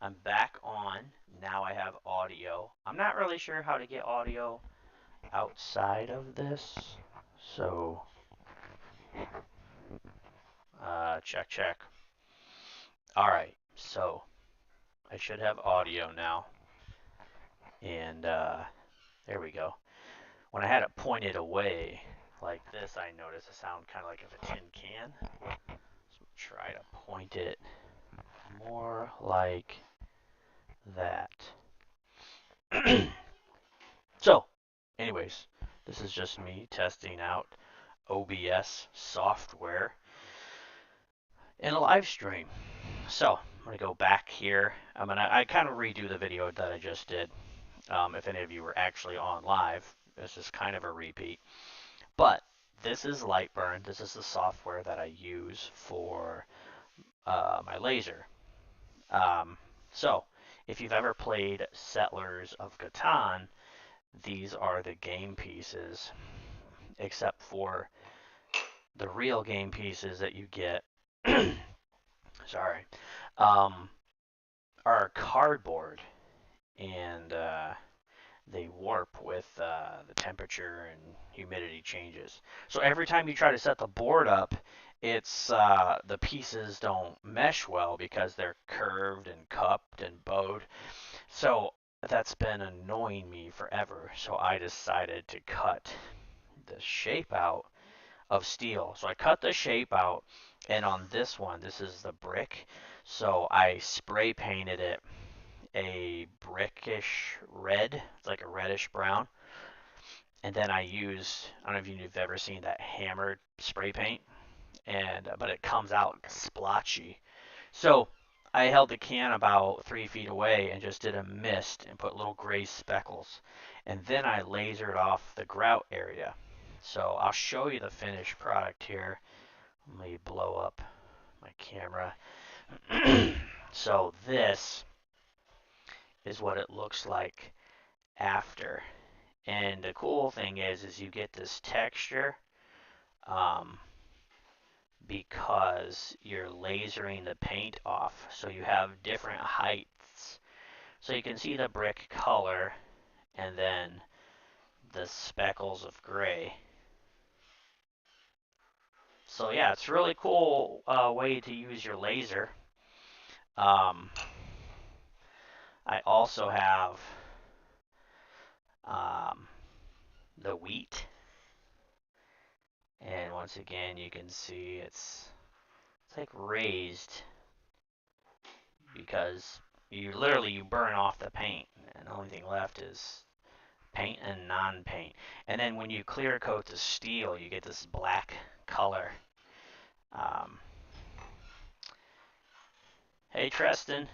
I'm back on. Now I have audio. I'm not really sure how to get audio outside of this. So, check, check. All right. So, I should have audio now. And there we go. When I had it pointed away like this, I noticed a sound kind of like of a tin can. So, try to point it more like that. So, anyways, this is just me testing out OBS software in a live stream. So, I'm going to go back here. I kind of redo the video that I just did. If any of you were actually on live, this is kind of a repeat. But this is Lightburn. This is the software that I use for my laser. So, if you've ever played Settlers of Catan, these are the game pieces, except for the real game pieces that you get. Sorry, um, are cardboard, and they warp with the temperature and humidity changes. So every time you try to set the board up, it's the pieces don't mesh well because they're curved and cupped and bowed. So that's been annoying me forever. So I decided to cut the shape out of steel. So I cut the shape out, and on this one, this is the brick. So I spray painted it a brickish red. It's like a reddish brown. And then I used, I don't know if you've ever seen that hammered spray paint, and but it comes out splotchy. So I held the can about 3 feet away and just did a mist and put little gray speckles. And then I lasered off the grout area. So I'll show you the finished product here. Let me blow up my camera. So this is what it looks like after. And the cool thing is you get this texture um, because you're lasering the paint off. So you have different heights. So you can see the brick color and then the speckles of gray. So yeah, it's a really cool way to use your laser. Um, I also have um, the wheat, and once again you can see it's like raised because you burn off the paint, and the only thing left is paint and non-paint. And then when you clear coat the steel, you get this black color. Um, hey Tristan,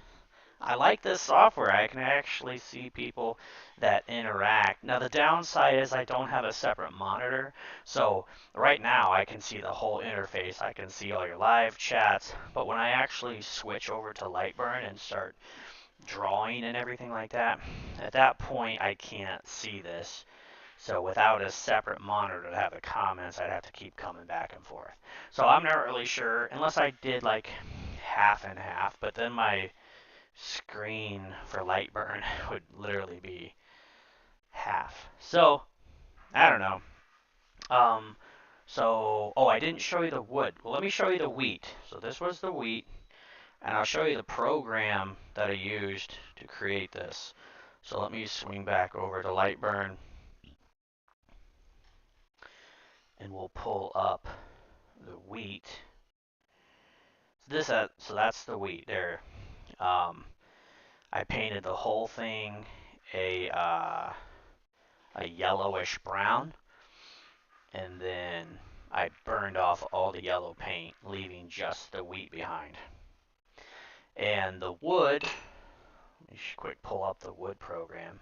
I like this software. I can actually see people that interact. Now the downside is I don't have a separate monitor. So right now I can see the whole interface. I can see all your live chats. But when I actually switch over to Lightburn and start drawing and everything like that, at that point I can't see this. So without a separate monitor to have the comments, I'd have to keep coming back and forth. So I'm not really sure, unless I did like half and half, but then my screen for Lightburn would literally be half. So, I don't know. Um, I didn't show you the wood. Well, let me show you the wheat. So this was the wheat, and I'll show you the program that I used to create this. So let me swing back over to Lightburn, and we'll pull up the wheat. So that's the wheat there. Um, I painted the whole thing a yellowish brown, and then I burned off all the yellow paint, leaving just the wheat behind. And the wood, let me quick pull up the wood program.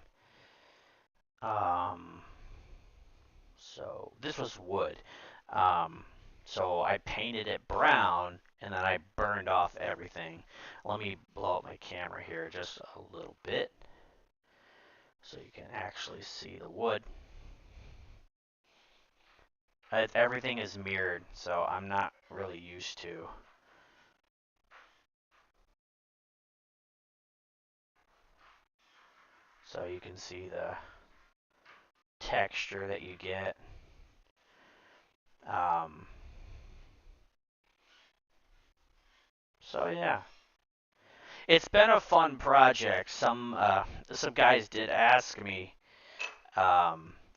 Um, so this was wood. Um, so I painted it brown, and then I burned off everything. Let me blow up my camera here just a little bit so you can actually see the wood. Everything is mirrored, so I'm not really used to so you can see the texture that you get. So yeah, it's been a fun project. Some guys did ask me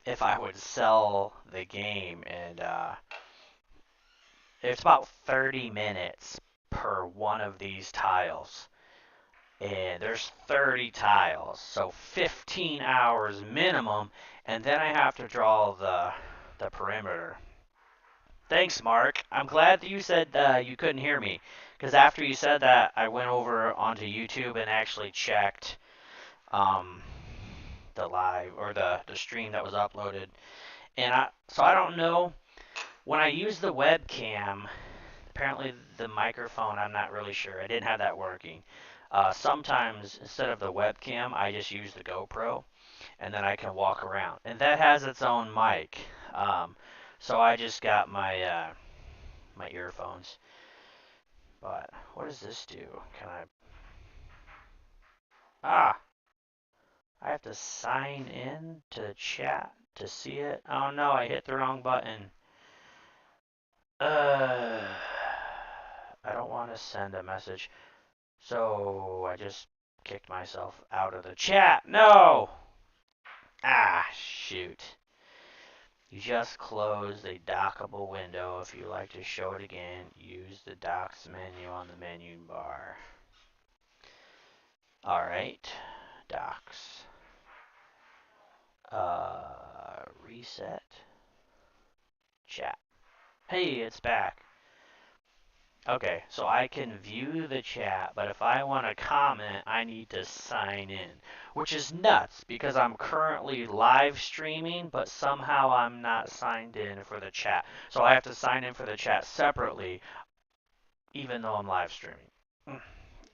if I would sell the game, and it's about 30 minutes per one of these tiles. And there's 30 tiles, so 15 hours minimum, and then I have to draw the perimeter. Thanks, Mark. I'm glad that you said you couldn't hear me, because after you said that, I went over onto YouTube and actually checked um, the live or the stream that was uploaded, and I don't know when I use the webcam. Apparently, the microphone, I'm not really sure. I didn't have that working. Sometimes, instead of the webcam, I just use the GoPro, and then I can walk around. And that has its own mic. So I just got my earphones. But what does this do? Can I... Ah! I have to sign in to the chat to see it. Oh no, I hit the wrong button. I don't want to send a message. So I just kicked myself out of the chat. No! Ah, shoot. You just closed a dockable window. If you like to show it again, use the Docs menu on the menu bar. Alright, Docs. Reset. Chat. Hey, it's back. Okay, so I can view the chat, but if I want to comment, I need to sign in, which is nuts because I'm currently live streaming, but somehow I'm not signed in for the chat. So I have to sign in for the chat separately, even though I'm live streaming.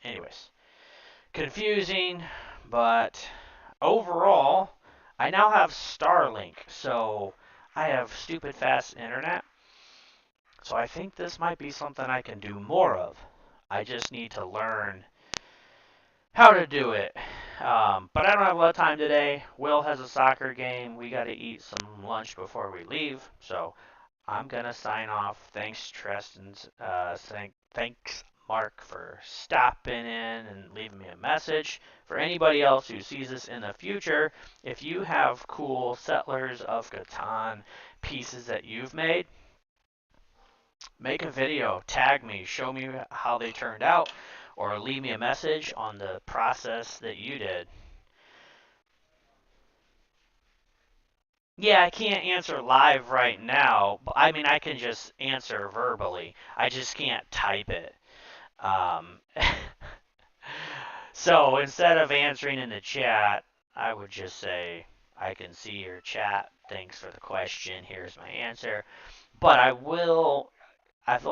Anyways, confusing, but overall, I now have Starlink, so I have stupid fast internet. So I think this might be something I can do more of. I just need to learn how to do it. But I don't have a lot of time today. Will has a soccer game. We got to eat some lunch before we leave. So I'm going to sign off. Thanks, Tristan. Thanks, Mark, for stopping in and leaving me a message. For anybody else who sees this in the future, if you have cool Settlers of Catan pieces that you've made, make a video, tag me, show me how they turned out, or leave me a message on the process that you did. Yeah, I can't answer live right now. I mean, I can just answer verbally. I just can't type it. Um, so instead of answering in the chat, I would just say, I can see your chat. Thanks for the question. Here's my answer. But I will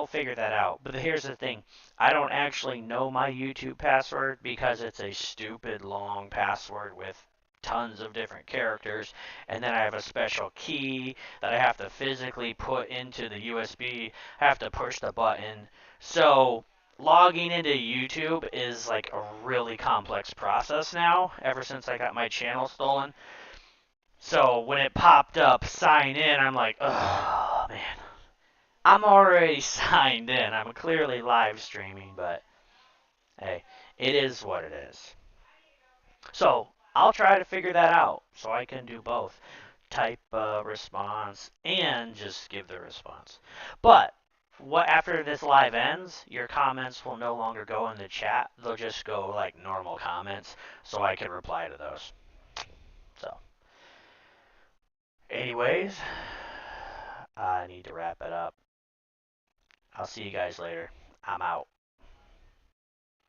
figure that out. But here's the thing. I don't actually know my YouTube password because it's a stupid long password with tons of different characters. And then I have a special key that I have to physically put into the USB. I have to push the button. So logging into YouTube is like a really complex process now, ever since I got my channel stolen. So when it popped up, sign in, I'm like, oh man. I'm already signed in. I'm clearly live streaming, but hey, it is what it is. So I'll try to figure that out so I can do both. Type a response and just give the response. But what after this live ends, your comments will no longer go in the chat. They'll just go like normal comments so I can reply to those. So anyways, I need to wrap it up. I'll see you guys later. I'm out.